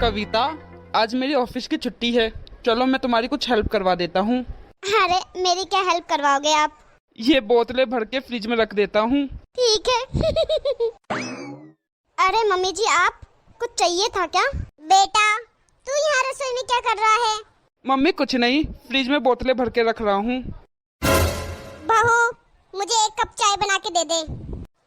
कविता, आज मेरी ऑफिस की छुट्टी है। चलो मैं तुम्हारी कुछ हेल्प करवा देता हूँ। अरे मेरी क्या हेल्प करवाओगे आप? ये बोतलें भर के फ्रिज में रख देता हूँ। ठीक है। अरे मम्मी जी, आप कुछ चाहिए था क्या? बेटा तू यहाँ रसोई में क्या कर रहा है? मम्मी कुछ नहीं, फ्रिज में बोतलें भर के रख रहा हूँ। बहू मुझे एक कप चाय बना के दे दे।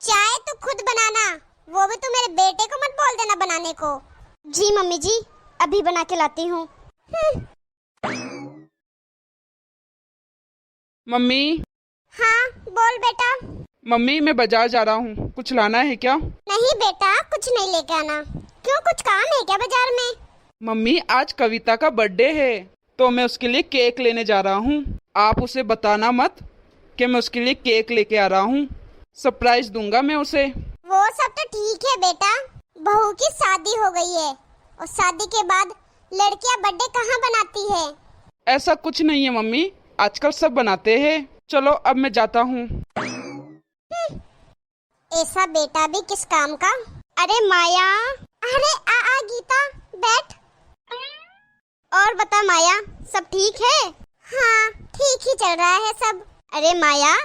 चाय तो खुद बनाना, वो भी तू मेरे बेटे को मत बोल देना बनाने को। जी मम्मी जी, अभी बना के लाती हूँ। मम्मी। हाँ बोल बेटा। मम्मी मैं बाजार जा रहा हूँ, कुछ लाना है क्या? नहीं बेटा, कुछ नहीं लेके आना। क्यों, कुछ काम है क्या बाजार में? मम्मी आज कविता का बर्थडे है, तो मैं उसके लिए केक लेने जा रहा हूँ। आप उसे बताना मत कि मैं उसके लिए केक लेके आ रहा हूँ। सरप्राइज दूंगा मैं उसे। वो सब तो ठीक है बेटा, बहू की शादी हो गई है और शादी के बाद लड़कियां बर्थडे कहाँ बनाती है? ऐसा कुछ नहीं है मम्मी, आजकल सब बनाते हैं। चलो अब मैं जाता हूँ। ऐसा बेटा भी किस काम का। अरे माया, अरे आ गीता बैठ। और बता माया, सब ठीक है? हाँ ठीक ही चल रहा है सब। अरे माया,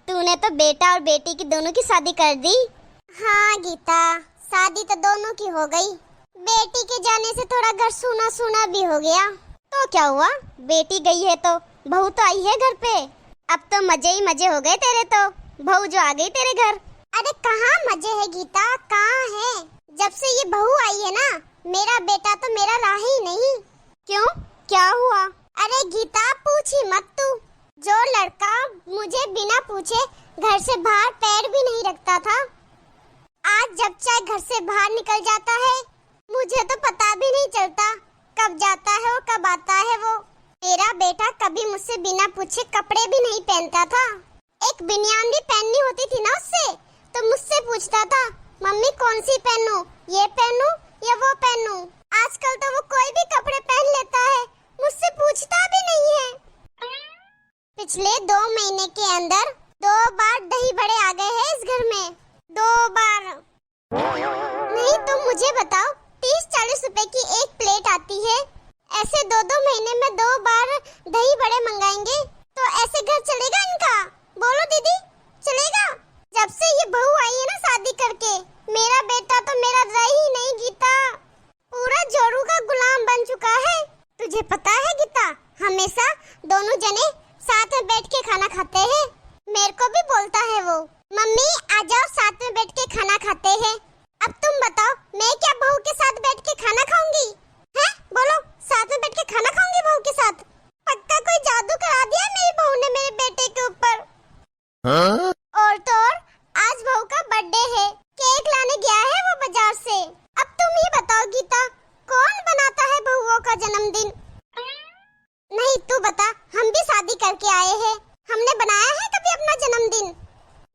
तूने तो बेटा और बेटी की दोनों की शादी कर दी। हाँ गीता, शादी तो दोनों की हो गई। बेटी के जाने से थोड़ा घर सूना सूना भी हो गया। तो क्या हुआ, बेटी गई है तो बहू तो आई है घर पे। अब तो मजे ही मजे हो गए तेरे तो, बहू जो आ गई तेरे घर। अरे कहाँ मजे है गीता, कहाँ है? जब से ये बहू आई है ना, मेरा बेटा तो मेरा रहा ही नहीं। क्यों, क्या हुआ? अरे गीता पूछ ही मत तू। जो लड़का मुझे बिना पूछे घर से बाहर पैर भी नहीं रखता था, आज जब चाहे घर से बाहर निकल जाता है। मुझे तो पता भी नहीं चलता कब जाता है और कब आता है वो। मेरा बेटा कभी मुझसे बिना पूछे कपड़े भी नहीं पहनता था। एक बनियान भी पहननी होती थी ना उससे, तो मुझसे पूछता था मम्मी कौन सी पहनूं, ये पहनूं या वो पहनूं। आजकल तो वो कोई भी कपड़े पहन लेता है, मुझसे पूछता भी नहीं है। पिछले 2 महीने के अंदर 2 बार दही बड़े आ गए हैं इस घर में, 2 बार। नहीं तुम मुझे बताओ, 30-40 रुपए की एक प्लेट आती है, ऐसे 2-2 महीने में 2 बार दही बड़े मंगाएंगे तो ऐसे घर चलेगा इनका? बोलो दीदी, चलेगा? जब से ये बहू आई है ना शादी करके, मेरा बेटा तो मेरा रह ही नहीं गीता, पूरा जोरू का गुलाम बन चुका है। तुझे पता है गीता, हमेशा दोनों जने साथ में बैठ के खाना खाते हैं। मेरे को भी बोलता है वो, मम्मी आ जाओ साथ में बैठ के खाना खाते हैं। अब तुम बताओ, मैं क्या बहू के साथ बैठ के खाना खाऊंगी? हैं? बोलो, साथ में बैठ के खाना खाऊंगी बहू के साथ? पक्का कोई जादू करा दिया मेरी बहू ने मेरे बेटे के ऊपर। हाँ? और तो और आज बहू का बर्थडे है, केक लाने गया है वो बाजार से। अब तुम ही बताओ गीता, कौन बनाता है बहुओं का जन्मदिन? नहीं तू बता, हम भी शादी करके आए हैं, हमने बनाया है कभी अपना जन्मदिन?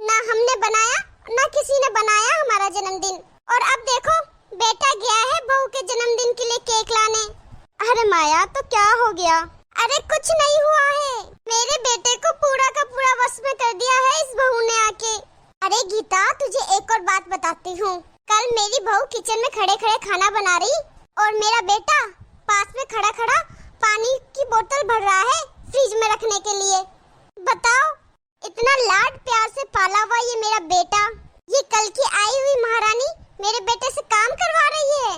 ना हमने बनाया, ना किसी ने बनाया हमारा जन्मदिन। और अब देखो बेटा गया है बहू के जन्मदिन के लिए केक लाने। अरे माया, तो क्या हो गया? अरे कुछ नहीं हुआ है, मेरे बेटे को पूरा का पूरा वश में कर दिया है इस बहू ने आके। अरे गीता तुझे एक और बात बताती हूँ, कल मेरी बहू किचन में खड़े खड़े खाना बना रही और मेरा बेटा पास में खड़ा खड़ा पानी की बोतल भर रहा है फ्रिज में रखने के लिए। बताओ, इतना लाड प्यार से पाला हुआ ये मेरा बेटा, ये कल की आई हुई महारानी मेरे बेटे से काम करवा रही है।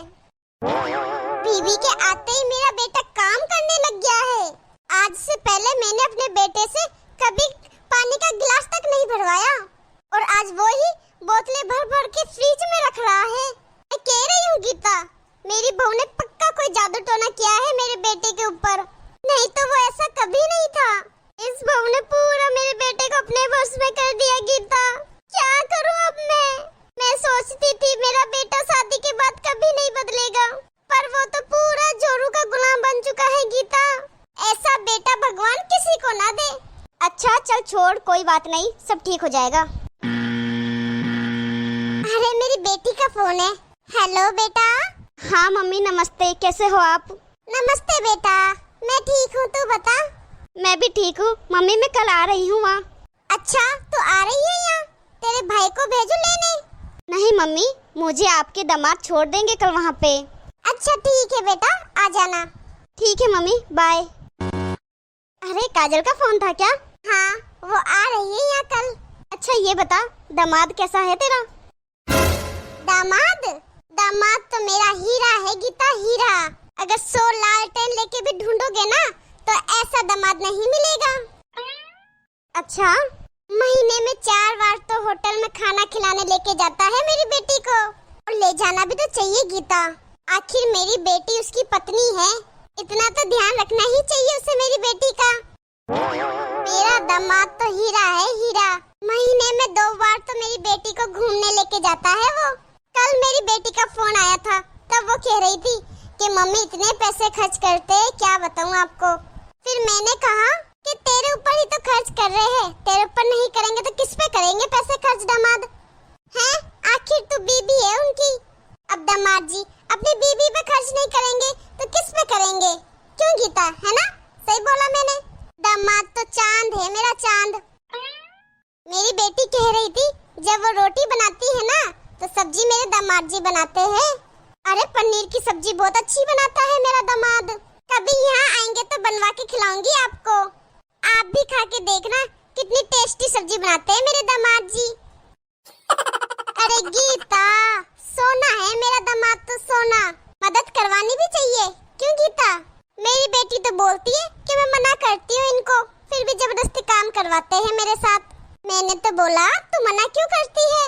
बीवी के आते ही मेरा बेटा काम करने लग गया है। आज से पहले मैंने अपने बेटे से कभी पानी का गिलास तक नहीं भरवाया और आज वो ही बोतलें भर भर के फ्रिज में रख रहा है। मैं कह रही हूँ गीता, मेरी बहू ने पक्का कोई जादू टोना किया है मेरे बेटे के ऊपर, नहीं तो वो ऐसा कभी नहीं था। इस बहू ने पूरा मेरे बेटे को अपने वश में कर दिया गीता, क्या करूं अब मैं सोचती थी मेरा बेटा शादी के बाद कभी नहीं बदलेगा, पर वो तो पूरा जोरू का गुलाम बन चुका है गीता। ऐसा बेटा भगवान किसी को ना दे। अच्छा चल छोड़, कोई बात नहीं, सब ठीक हो जाएगा। अरे मेरी बेटी का फोन है। हेलो बेटा। हाँ मम्मी नमस्ते, कैसे हो आप? नमस्ते बेटा, मैं ठीक हूँ, तू बता? मैं भी ठीक हूँ मम्मी, मैं कल आ रही हूँ वहाँ। अच्छा तो आ रही है यहाँ, तेरे भाई को भेजो लेने? नहीं मम्मी, मुझे आपके दामाद छोड़ देंगे कल वहाँ पे। अच्छा ठीक है बेटा, आ जाना। ठीक है मम्मी, बाय। अरे काजल का फोन था क्या? हाँ, वो आ रही है यहाँ कल। अच्छा ये बता, दामाद कैसा है तेरा? दामाद? दामाद तो मेरा हीरा है गीता, हीरा। अगर 100 लालटेन लेके भी ढूंढोगे ना तो ऐसा दामाद नहीं मिलेगा। अच्छा, महीने में 4 बार तो होटल में खाना खिलाने लेके जाता है मेरी बेटी को, और ले जाना भी तो चाहिए गीता। आखिर मेरी बेटी उसकी पत्नी है, इतना तो ध्यान रखना ही चाहिए उसे मेरी बेटी का। मेरा दामाद तो हीरा है, हीरा। महीने में 2 बार तो मेरी बेटी को घूमने लेके जाता है वो। कल मेरी बेटी का फोन आया था, तब वो कह रही थी कि मम्मी इतने पैसे खर्च करते, क्या बताऊं आपको। फिर मैंने कहा कि तेरे ऊपर ही तो खर्च कर रहे हैं, तेरे ऊपर नहीं करेंगे तो किस पे करेंगे पैसे खर्च दामाद हैं? आखिर तू बीबी है उनकी। अब दामाद जी अपनी बीबी पे खर्च नहीं करेंगे तो किस पे करेंगे? क्यों गीता, है ना? सही बोला मैंने। दामाद तो चांद है मेरा, चांद। मेरी बेटी कह रही थी जब वो रोटी बनाती है ना तो सब्जी मेरे दामाद जी बनाते हैं। अरे पनीर की सब्जी बहुत अच्छी बनाता है मेरा दामाद। कभी यहाँ आएंगे तो बनवा के खिलाऊंगी आपको, आप भी खा के देखना कितनी टेस्टी सब्जी बनाते हैं मेरे दामाद जी। अरे गीता, सोना है मेरा दामाद तो सोना, मदद करवानी भी चाहिए। क्यों गीता? मेरी बेटी तो बोलती है कि मैं मना करती हूँ इनको, फिर भी जबरदस्ती काम करवाते हैं मेरे साथ। मैंने तो बोला तू मना क्यों करती है,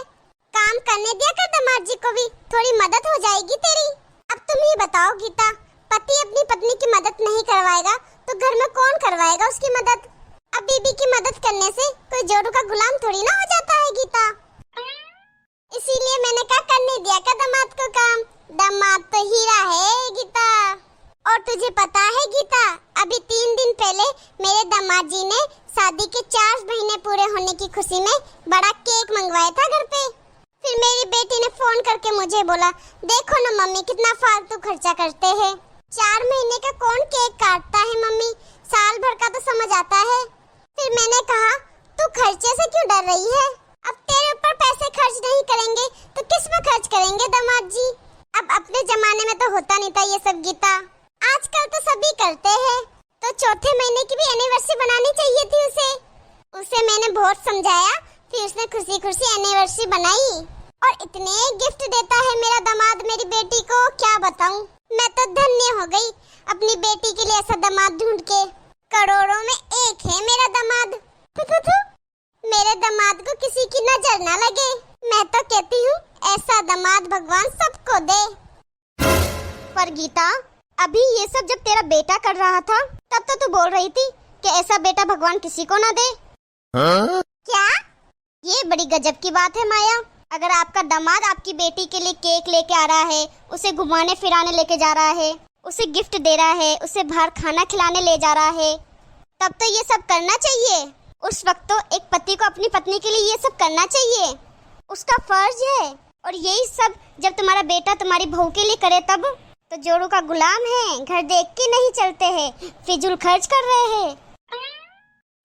काम करने दिया कर दामाद जी को भी, थोड़ी मदद हो जाएगी तेरी। अब तुम ही बताओ गीता, पति अपनी पत्नी की मदद नहीं करवाएगा तो घर में कौन करवाएगा उसकी मदद? अब बीबी की मदद करने से कोई जोरू का गुलाम थोड़ी ना हो जाता है गीता। इसीलिए मैंने कहा करने दिया कर दामाद को काम। दामाद तो हीरा है गीता। और तुझे पता है गीता, अभी 3 दिन पहले मेरे दामाद जी ने शादी के 4 महीने पूरे होने की खुशी में बड़ा केक मंगवाया था घर पे। फिर मेरी बेटी ने फोन करके मुझे बोला, देखो ना मम्मी कितना फालतू खर्चा करते हैं, 4 महीने का कौन केक काटता है मम्मी, साल भर का तो समझ आता है। फिर मैंने कहा तू खर्चे से क्यों डर रही है? अब तेरे ऊपर पैसे खर्च नहीं करेंगे तो किस में खर्च करेंगे दामाद जी? अब अपने जमाने में तो होता नहीं था ये सब गीता, आजकल तो सभी करते हैं। तो चौथे महीने की भी एनिवर्सरी बनानी चाहिए थी उसे मैंने बहुत समझाया, फिर उसने खुशी खुशी एनिवर्सरी बनाई। और इतने गिफ्ट देता है मेरा दामाद मेरी बेटी को, क्या बताऊं। मैं तो धन्य हो गई अपनी बेटी के लिए ऐसा दामाद ढूंढ के। करोड़ों में एक है मेरा दामाद। मेरे दामाद को किसी की नजर ना लगे। मैं तो कहती हूँ ऐसा दामाद भगवान सबको दे। पर गीता, अभी ये सब जब तेरा बेटा कर रहा था तब तो तू बोल रही थी कि ऐसा बेटा भगवान किसी को ना दे। क्या? ये बड़ी गजब की बात है माया। अगर आपका दामाद आपकी बेटी के लिए केक लेके आ रहा है, उसे घुमाने फिराने लेके जा रहा है, उसे गिफ्ट दे रहा है, उसे बाहर खाना खिलाने ले जा रहा है, तब तो ये सब करना चाहिए। उस वक्त तो एक पति को अपनी पत्नी के लिए ये सब करना चाहिए, उसका फर्ज है। और यही सब जब तुम्हारा बेटा तुम्हारी बहू के लिए करे तब तो जोड़ों का गुलाम है, घर देख के नहीं चलते हैं, फिजूल खर्च कर रहे हैं।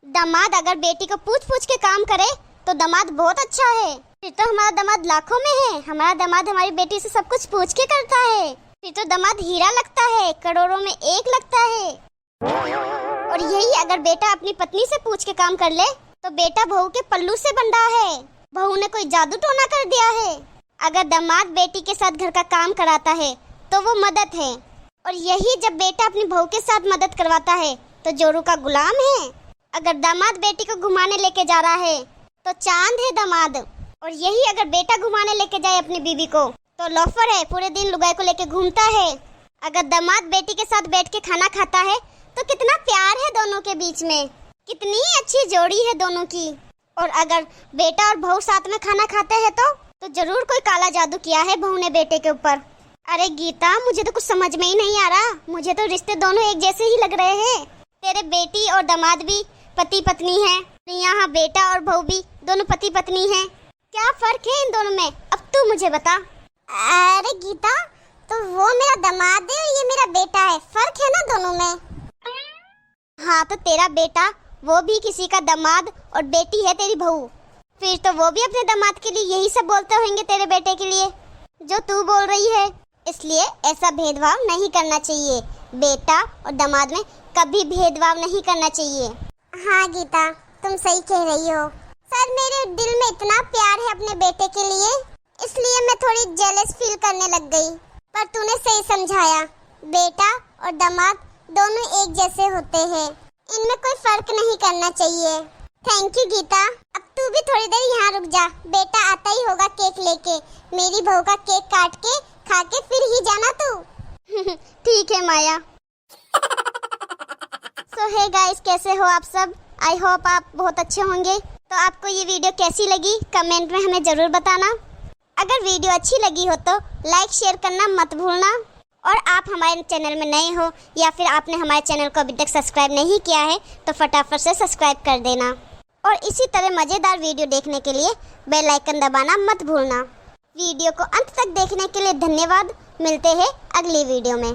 दामाद अगर बेटी को पूछ पूछ के काम करे तो दामाद बहुत अच्छा है। फिर तो हमारा दामाद लाखों में है। हमारा दामाद हमारी बेटी से सब कुछ पूछ के करता है। फिर तो दामाद हीरा लगता है, करोड़ों में एक लगता है। और यही अगर बेटा अपनी पत्नी से पूछ के काम कर ले तो बेटा बहू के पल्लू से बंधा है, बहू ने कोई जादू टोना कर दिया है। अगर दामाद बेटी के साथ घर का काम कराता है तो वो मदद है। और यही जब बेटा अपनी बहू के साथ मदद करवाता है तो जोरू का गुलाम है। अगर दामाद बेटी को घुमाने लेके जा रहा है तो चांद है दामाद। और यही अगर बेटा घुमाने लेके जाए अपनी बीवी को तो लोफर है, पूरे दिन लुगाई को लेके घूमता है। अगर दामाद बेटी के साथ बैठ के खाना खाता है तो कितना प्यार है दोनों के बीच में, कितनी अच्छी जोड़ी है दोनों की। और अगर बेटा और बहू साथ में खाना खाते हैं तो जरूर कोई काला जादू किया है बहू ने बेटे के ऊपर। अरे गीता, मुझे तो कुछ समझ में ही नहीं आ रहा। मुझे तो रिश्ते दोनों एक जैसे ही लग रहे हैं। तेरे बेटी और दामाद भी पति पत्नी हैं, यहाँ बेटा और बहू भी दोनों पति पत्नी हैं। क्या फर्क है इन दोनों में, अब तू मुझे बता। अरे गीता, तो वो मेरा दामाद है और ये मेरा बेटा है, फर्क है ना दोनों में। हाँ, तो तेरा बेटा वो भी किसी का दामाद और बेटी है तेरी बहू, फिर तो वो भी अपने दामाद के लिए यही सब बोलते होंगे तेरे बेटे के लिए जो तू बोल रही है। इसलिए ऐसा भेदभाव नहीं करना चाहिए। बेटा और दामाद में कभी भेदभाव नहीं करना चाहिए। हाँ गीता, तुम सही कह रही हो। सर, मेरे दिल में इतना प्यार है अपने बेटे के लिए, इसलिए मैं थोड़ी जेलस फील करने लग गई। पर तूने सही समझाया, बेटा और दामाद दोनों एक जैसे होते हैं, इनमें कोई फर्क नहीं करना चाहिए। Thank you Geeta. अब तू भी थोड़ी देर यहाँ रुक जा, बेटा आता ही होगा केक लेके। मेरी बहू का केक काट के खा के फिर ही जाना तू। ठीक है माया। सो हे गाइस, कैसे हो आप सब? आई होप आप बहुत अच्छे होंगे। तो आपको ये वीडियो कैसी लगी कमेंट में हमें ज़रूर बताना। अगर वीडियो अच्छी लगी हो तो लाइक शेयर करना मत भूलना। और आप हमारे चैनल में नए हो या फिर आपने हमारे चैनल को अभी तक सब्सक्राइब नहीं किया है तो फटाफट से सब्सक्राइब कर देना। और इसी तरह मज़ेदार वीडियो देखने के लिए बेल आइकन दबाना मत भूलना। वीडियो को अंत तक देखने के लिए धन्यवाद। मिलते हैं अगली वीडियो में।